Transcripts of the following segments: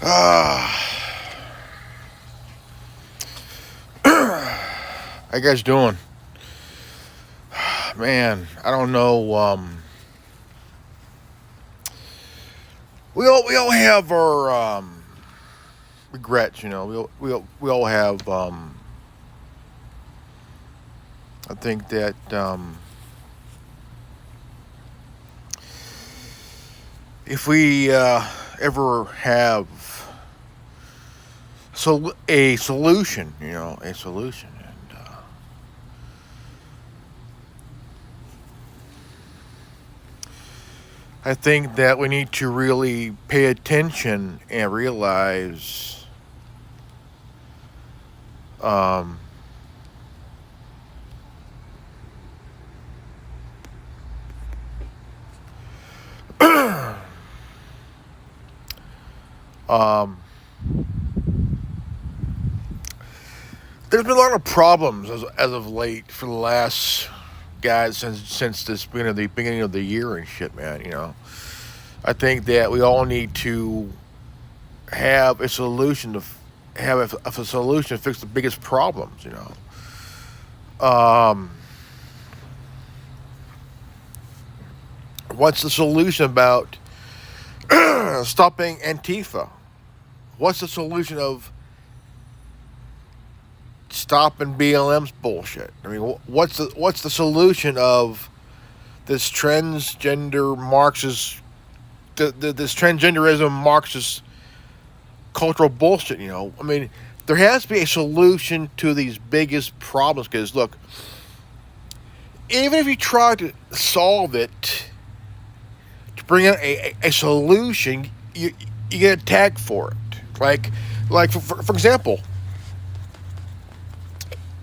How you guys doing? Man, I don't know. We all have our regrets, you know. We all have. I think that if we ever have a solution, a solution, and I think that we need to really pay attention and realize um, um, there's been a lot of problems as of late for the last guys since this beginning of the year and shit, man. I think that we all need to have a solution have a solution to fix the biggest problems. Um, what's the solution about stopping Antifa? What's the solution of stopping BLM's bullshit? I mean, what's the solution of this transgender Marxist, this transgenderism Marxist cultural bullshit? I mean, there has to be a solution to these biggest problems. Because look, even if you try to solve it, to bring in a solution, you get attacked for it. Like for example,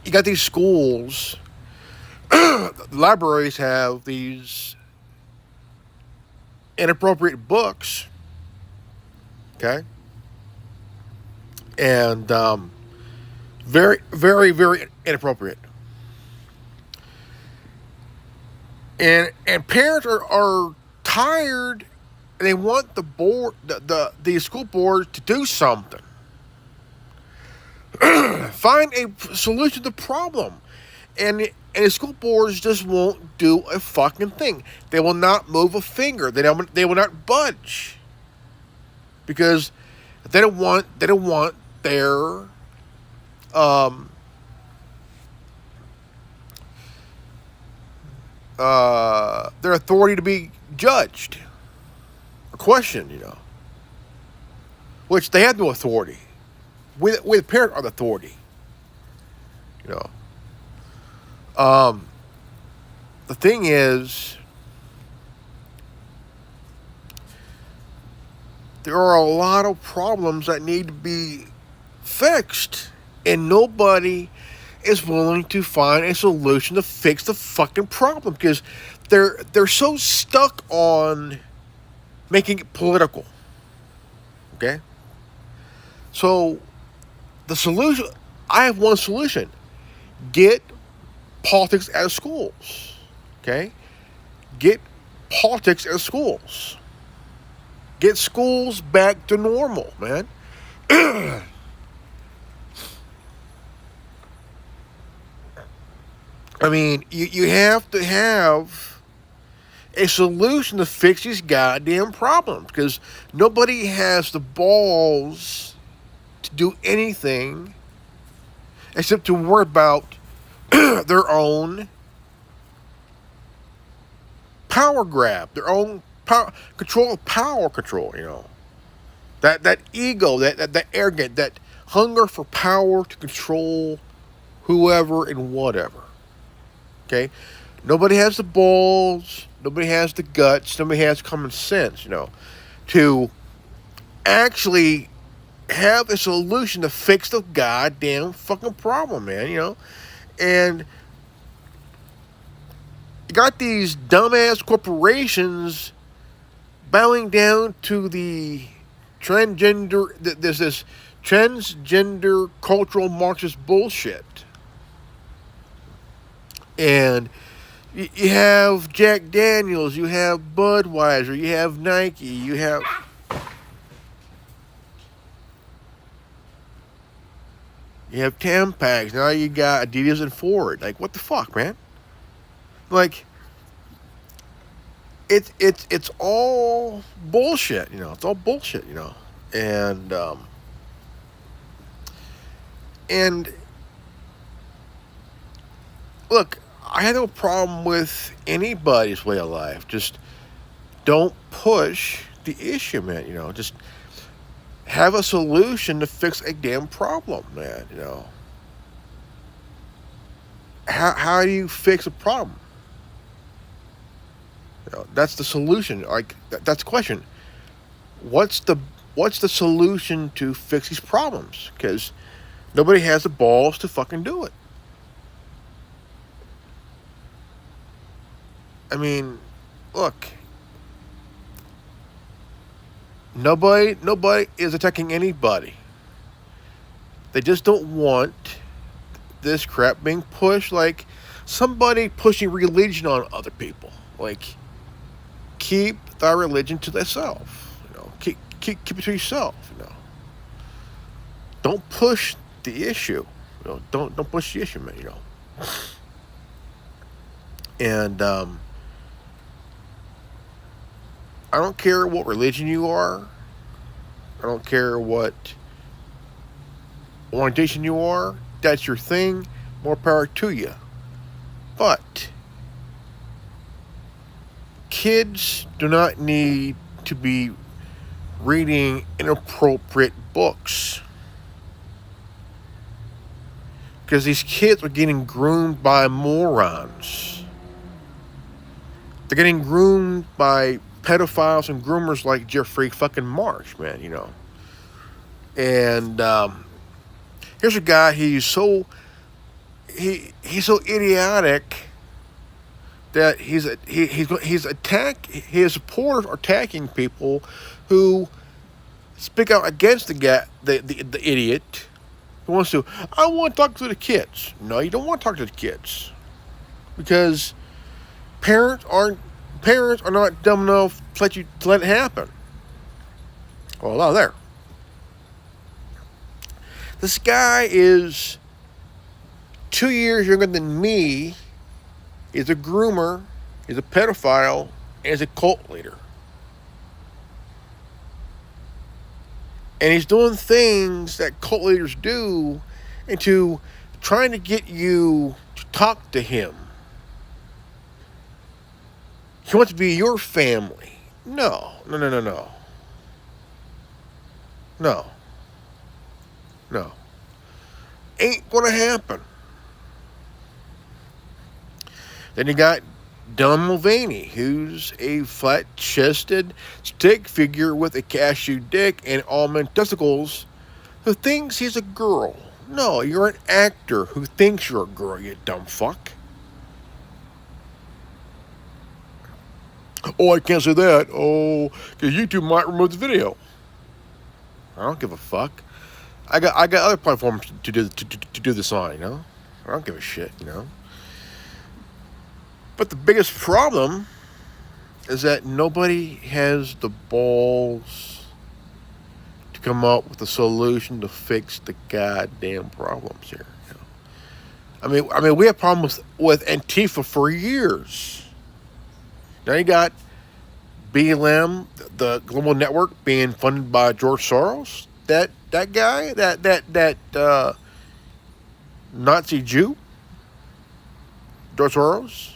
you got these schools, libraries have these inappropriate books, okay, and very, very, very inappropriate. And parents are tired, and they want the school board to do something. Find a solution to the problem. And the school boards just won't do a fucking thing. They will not move a finger. They will not budge. Because they don't want um their authority to be judged or questioned. Which they have no authority. We the parent are the authority. You know. The thing is, there are a lot of problems that need to be fixed, and nobody is willing to find a solution to fix the fucking problem because they're so stuck on making it political. Okay? So the solution, I have one solution. Get politics out of schools. Okay? Get politics out of schools. Get schools back to normal, man. I mean, you have to have a solution to fix these goddamn problems because nobody has the balls to do anything except to worry about their own power grab, their own power control, power control. That ego, that arrogant, that hunger for power to control whoever and whatever. Okay, nobody has the balls, nobody has the guts, nobody has common sense, to actually have a solution to fix the goddamn fucking problem, man. And you got these dumbass corporations bowing down to the transgender. There's this transgender cultural Marxist bullshit. And you have Jack Daniels, you have Budweiser, you have Nike, you have You have Tampax. Now you got Adidas and Ford. Like, what the fuck, man? Like, it's all bullshit. It's all bullshit. And and look, I had no problem with anybody's way of life. Just don't push the issue, man. Just have a solution to fix a damn problem, man. How do you fix a problem? That's the solution. Like that's the question. What's the solution to fix these problems? Because nobody has the balls to fucking do it. I mean, look. Nobody is attacking anybody. They just don't want this crap being pushed, like somebody pushing religion on other people. Like, keep thy religion to thyself. Keep it to yourself. Don't push the issue. Don't push the issue, man. And I don't care what religion you are. I don't care what orientation you are. That's your thing. More power to you. But kids do not need to be reading inappropriate books. Because these kids are getting groomed by morons. They're getting groomed by pedophiles and groomers like Jeffrey fucking Marsh, man. And here's a guy. He's so idiotic that his supporters are attacking people who speak out against the idiot who wants to. I want to talk to the kids. No, you don't want to talk to the kids because parents are not dumb enough to let it happen. Well, now there. This guy is 2 years younger than me. He's a groomer. He's a pedophile. And he's a cult leader. And he's doing things that cult leaders do into trying to get you to talk to him. He wants to be your family. No. Ain't gonna happen. Then you got Don Mulvaney, who's a flat-chested stick figure with a cashew dick and almond testicles, who thinks he's a girl. No, you're an actor who thinks you're a girl, you dumb fuck. Oh, I can't say that. Oh, because YouTube might remove the video. I don't give a fuck. I got other platforms to do this on. I don't give a shit. But the biggest problem is that nobody has the balls to come up with a solution to fix the goddamn problems here. I mean, we have problems with Antifa for years. Now you got BLM, the global network, being funded by George Soros. That guy, that Nazi Jew, George Soros.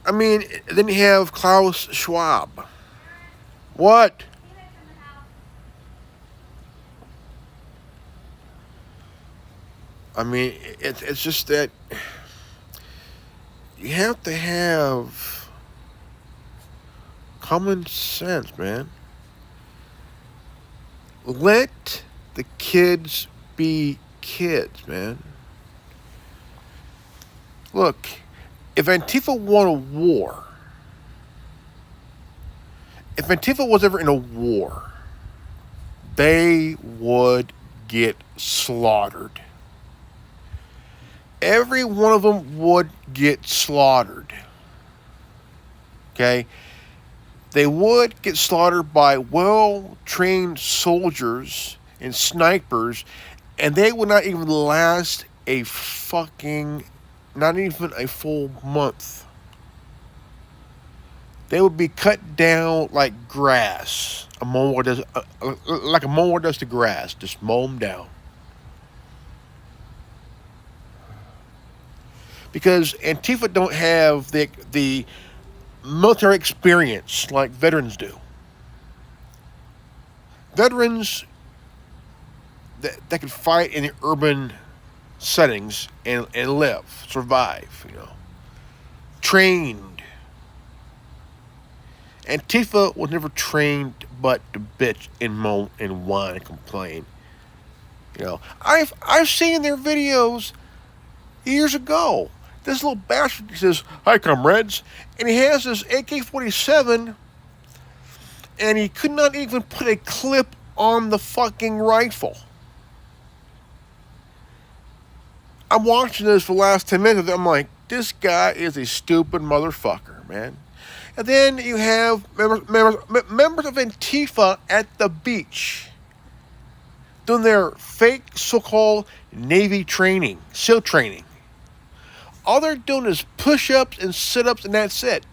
I mean, then you have Klaus Schwab. What? I mean, it's just that you have to have common sense, man. Let the kids be kids, man. Look, if Antifa won a war, if Antifa was ever in a war, they would get slaughtered. Every one of them would get slaughtered. Okay? They would get slaughtered by well trained soldiers and snipers, and they would not even last a fucking, not even a full month. They would be cut down like grass. A mower does, like a mower does the grass. Just mow them down. Because Antifa don't have the military experience like veterans do. Veterans that can fight in the urban settings and live, survive, trained. Antifa was never trained but to bitch and moan and whine and complain. I've seen their videos years ago. This little bastard says, "Hi, comrades," and he has this AK-47, and he could not even put a clip on the fucking rifle. I'm watching this for the last 10 minutes. I'm like, this guy is a stupid motherfucker, man. And then you have members of Antifa at the beach doing their fake so-called Navy training, SEAL training. All they're doing is push-ups and sit-ups, and that's it.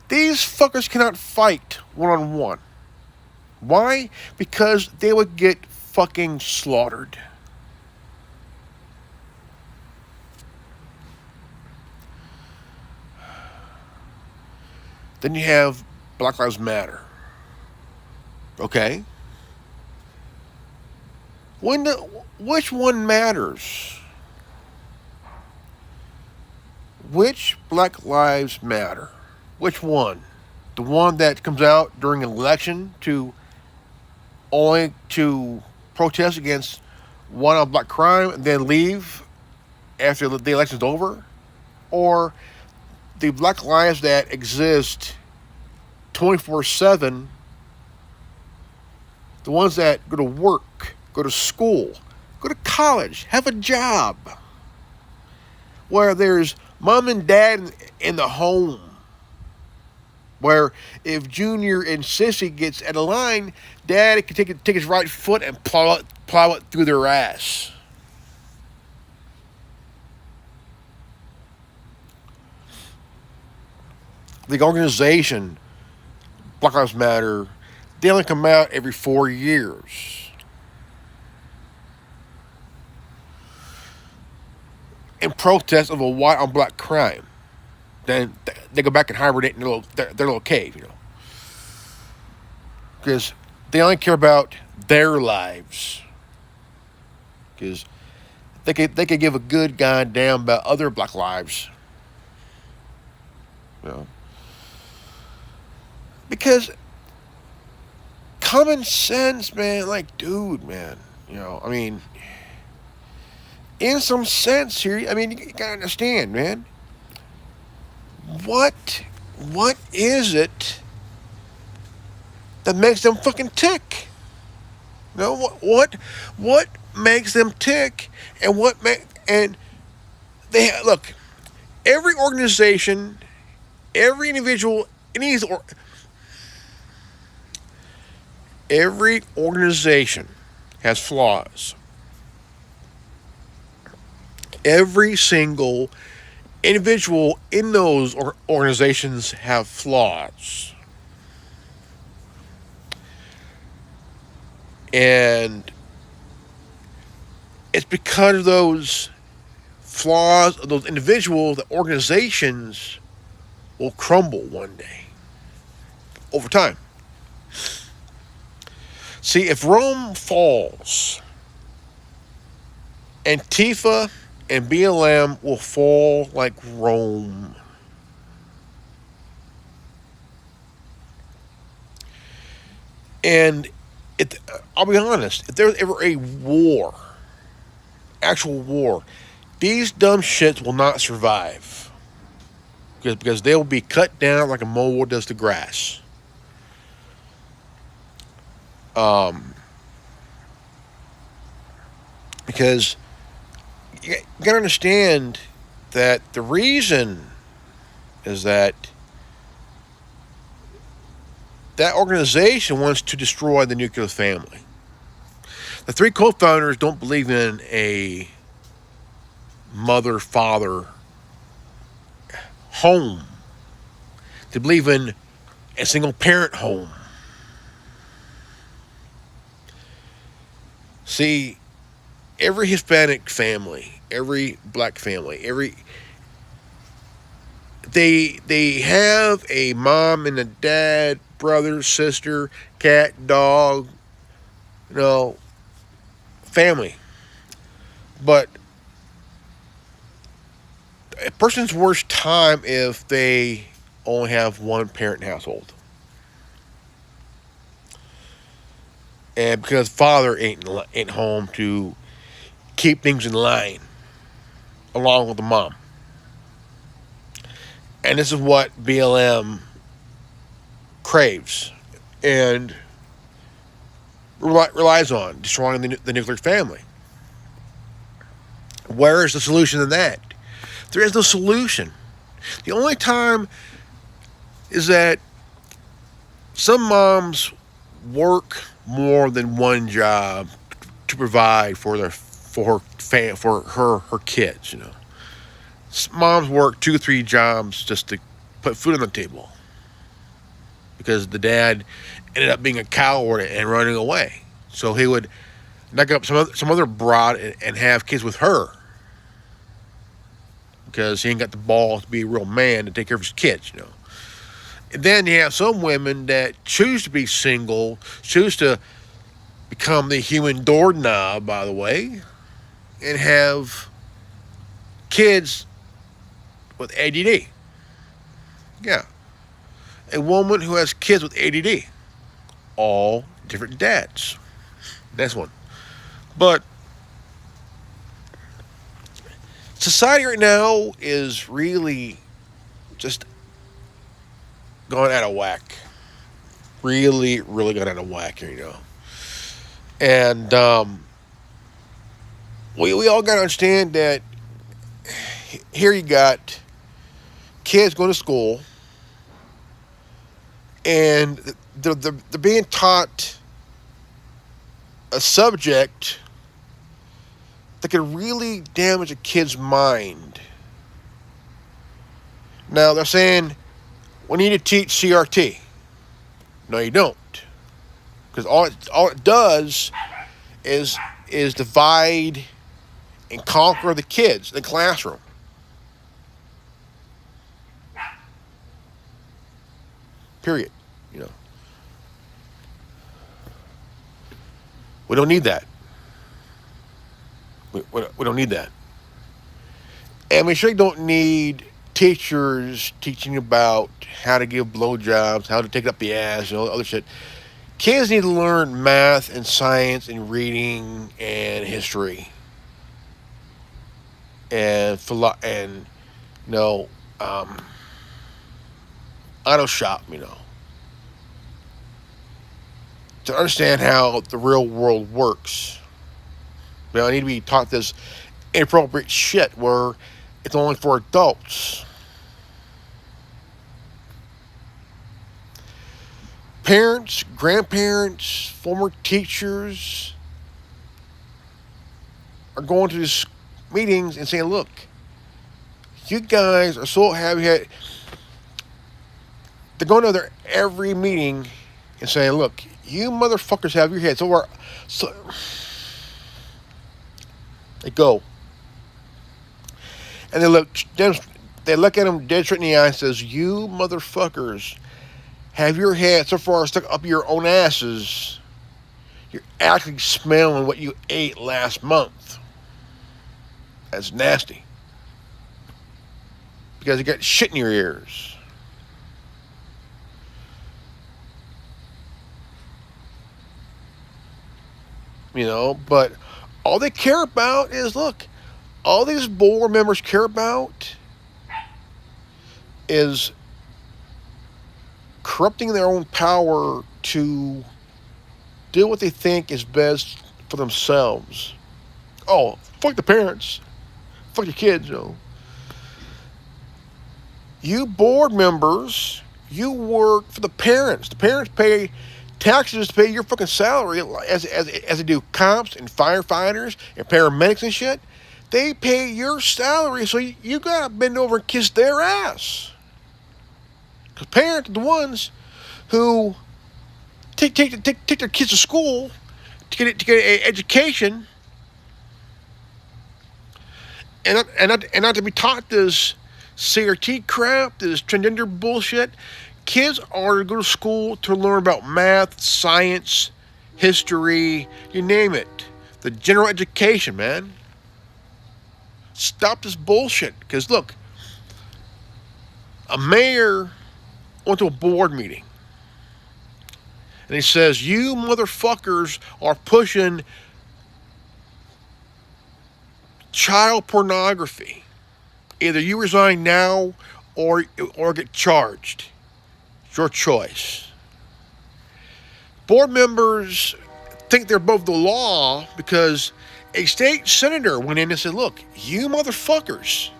These fuckers cannot fight one-on-one. Why? Because they would get fucking slaughtered. Then you have Black Lives Matter. Okay? Which one matters? Which Black Lives Matter? Which one? The one that comes out during an election to only to protest against one black crime and then leave after the election's over? Or the black lives that exist 24/7, the ones that go to work, go to school, go to college, have a job, where there's mom and dad in the home, where if Junior and Sissy gets out of line, Dad can take his right foot and plow it through their ass. The organization, Black Lives Matter, they only come out every 4 years. In protest of a white on black crime. Then they go back and hibernate in their little cave, Because they only care about their lives. Because they could give a good goddamn about other black lives. Because common sense, man, like, dude, man, in some sense here, you gotta understand, man. What is it that makes them fucking tick? What makes them tick, and look, every organization, every individual, every organization has flaws. Every single individual in those organizations have flaws. And it's because of those flaws of those individuals that organizations will crumble one day. Over time. See, if Rome falls, Antifa and BLM will fall like Rome. And I'll be honest, if there's ever a war, actual war, these dumb shits will not survive. Because they will be cut down like a mower does the grass. Because you gotta understand that the reason is that that organization wants to destroy the nuclear family. The three co-founders don't believe in a mother-father home. They believe in a single-parent home. See, every Hispanic family, every black family, they have a mom and a dad, brother, sister, cat, dog, family. But a person's worst time if they only have one parent household. And because father ain't home to keep things in line along with the mom. And this is what BLM craves and relies on, destroying the nuclear family. Where is the solution to that? There is no solution. The only time is that some moms work more than one job to provide for her kids. Moms work 2-3 jobs just to put food on the table because the dad ended up being a coward and running away. So he would knock up some other broad and have kids with her because he ain't got the balls to be a real man to take care of his kids. And then you have some women that choose to be single, choose to become the human doorknob, by the way, and have kids with ADD. Yeah. A woman who has kids with ADD. All different dads. That's one. But society right now is really just going out of whack. Really, really going out of whack here, And we all got to understand that here you got kids going to school and they're being taught a subject that could really damage a kid's mind. Now they're saying we need to teach CRT. No, you don't, because all it does is divide and conquer the kids in the classroom. Period. We don't need that. We don't need that. And we sure don't need teachers teaching about how to give blowjobs, how to take up the ass, all the other shit. Kids need to learn math and science and reading and history and auto shop, to understand how the real world works. I need to be taught this inappropriate shit where it's only for adults. Parents, grandparents, former teachers are going to these meetings and saying, look, you guys are so heavy-headed. They're going to every meeting and saying, look, you motherfuckers have your heads over. So they go. And they look at them dead straight in the eye and says, you motherfuckers have your head so far stuck up your own asses, you're actually smelling what you ate last month. That's nasty. Because you got shit in your ears. But all they care about is, look, all these board members care about is corrupting their own power to do what they think is best for themselves. Oh, fuck the parents. Fuck your kids, You board members, you work for the parents. The parents pay taxes to pay your fucking salary as they do cops and firefighters and paramedics and shit. They pay your salary, so you gotta bend over and kiss their ass. Because parents are the ones who take their kids to school to get an education, and not to be taught this CRT crap, this transgender bullshit. Kids are to go to school to learn about math, science, history, you name it. The general education, man. Stop this bullshit. Because look, a mayor went to a board meeting and he says, you motherfuckers are pushing child pornography. Either you resign now or get charged. It's your choice. Board members think they're above the law because a state senator went in and said, look, you motherfuckers,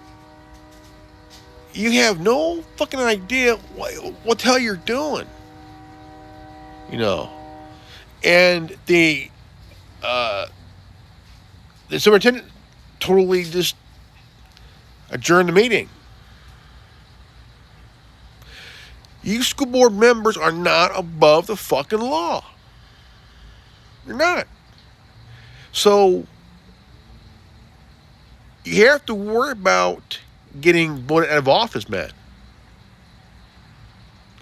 you have no fucking idea what the hell you're doing. You know. And the superintendent totally just adjourned the meeting. You school board members are not above the fucking law. You're not. So you have to worry about getting voted out of office, man.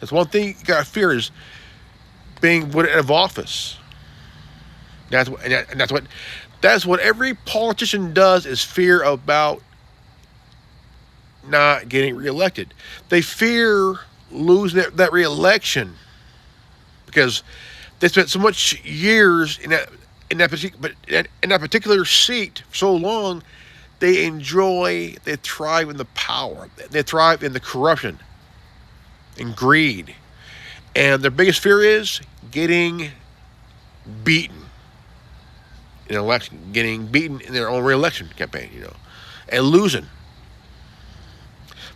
That's one thing you gotta fear is being voted out of office. That's what every politician does, is fear about not getting reelected. They fear losing that reelection because they spent so much years in that particular seat for so long. They thrive in the power. They thrive in the corruption and greed. And their biggest fear is getting beaten in an election, getting beaten in their own re-election campaign, you know, and losing.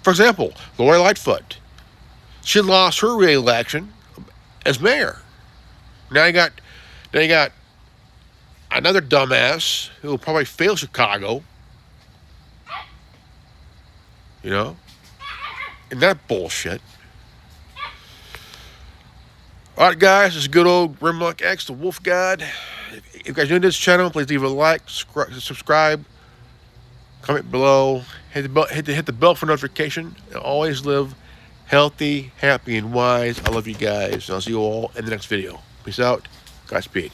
For example, Lori Lightfoot, she lost her re-election as mayor. Now you got another dumbass who will probably fail Chicago, you know, and that bullshit. All right, guys, this is good old Grimlock X, the Wolf God. If you guys are new to this channel, please leave a like, subscribe, comment below, hit the bell for notification, and always live healthy, happy, and wise. I love you guys, and I'll see you all in the next video. Peace out. Godspeed.